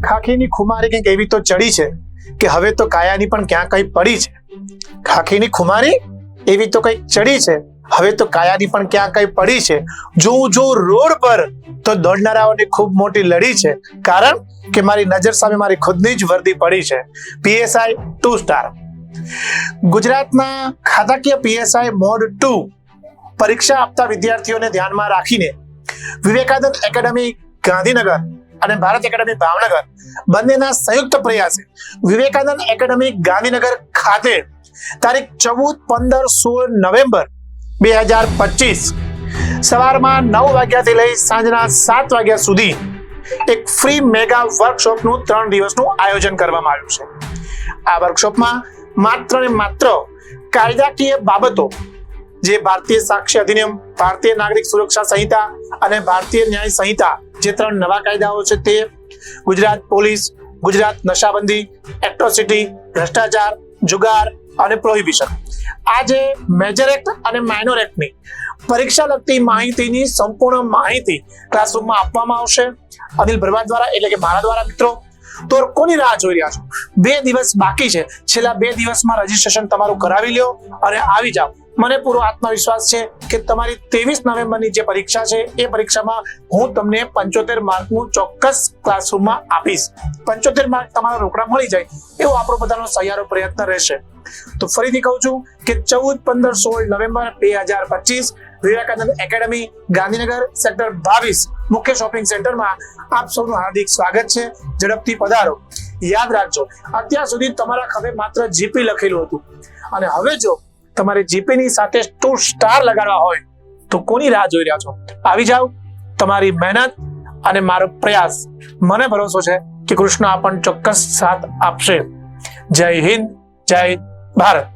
ખાખીની ખુમારી કંઈક એવી તો ચડી છે કે હવે તો કાયાની પણ ક્યાં કઈ પડી છે. ખાખીની ખુમારી એવી તો કંઈક ચડી છે, હવે તો કાયાની પણ ક્યાં કઈ પડી છે. જો રોડ પર તો દોડનારાઓની ખૂબ મોટી લડી છે, કારણ કે મારી નજર સામે મારી ખુદની જ વર્દી પડી છે. PSI 2 star. ગુજરાતના ખાતાકીય પીએસઆઈ મોડ 2 પરીક્ષા આપતા વિદ્યાર્થીઓને ધ્યાનમાં રાખીને વિવેકાનંદ એકેડમી ગાંધીનગર અને ભારત એકેડમી ભાવનગર બંનેના સંયુક્ત પ્રયાસે વિવેકાનંદ એકેડમી ગાંધીનગર ખાતે તારીખ 14, 15, 16 નવેમ્બર 2025 સવારમાં 9 વાગ્યાથી લઈ સાંજના 7 વાગ્યા સુધી એક ફ્રી મેગા વર્કશોપનું 3 દિવસનું આયોજન કરવામાં આવ્યું છે. આ વર્કશોપમાં માત્ર ને માત્ર કાયદાકીય બાબતો, જે ભારતીય સાક્ષ્ય અધિનિયમ, ભારતીય નાગરિક સુરક્ષા સંહિતા અને ભારતીય ન્યાય સંહિતા, જે 3 નવા કાયદાઓ છે તે, ગુજરાત પોલીસ, ગુજરાત નશાબંધી, એટ્રોસિટી, ભ્રષ્ટાચાર, જુગાર અને પ્રોહિબિશન, આ જે મેજર એક્ટ અને માઇનોર એક્ટની પરીક્ષા લગતી માહિતીની સંપૂર્ણ માહિતી ક્લાસરૂમમાં આપવામાં આવશે. અનિલ ભરવાડ દ્વારા, એટલે કે મારા દ્વારા. મિત્રો, તો કોની રાહ જોઈ રહ્યા છો? 2 દિવસ બાકી છે. છેલ્લા 2 દિવસમાં રજીસ્ટ્રેશન તમારું કરાવી લ્યો અને આવી જાઓ. મને પૂરો આત્મવિશ્વાસ છે કે તમારી 23 નવેમ્બરની જે પરીક્ષા છે એ પરીક્ષામાં હું તમને 75 માર્કનું ચોક્કસ ક્લાસરૂમમાં આપીશ. 75 માર્ક તમારા રોકડા મળી જાય એવો આપણો બધાનો સહિયારો પ્રયત્ન રહેશે. તો ફરીથી કહું છું કે 14, 15, 16 November 2025 Vivekananda academy Gandhinagar sector 22 મુખ્ય શોપિંગ સેન્ટરમાં આપ સૌનું હાર્દિક સ્વાગત છે. ઝડપથી પધારો. યાદ રાખજો, અત્યાર સુધી તમારા ખભે માત્ર જીપી લખેલું હતું, અને હવે જો તમારે જીપી ની સાથે 2 સ્ટાર લગાડવા હોય તો કોની રાહ જોઈ રહ્યા છો? આવી જાઓ. તમારી મહેનત અને મારો પ્રયાસ, મને ભરોસો છે કે કૃષ્ણ આપણને ચોક્કસ સાથ આપશે. જય હિન્દ, જય ભારત.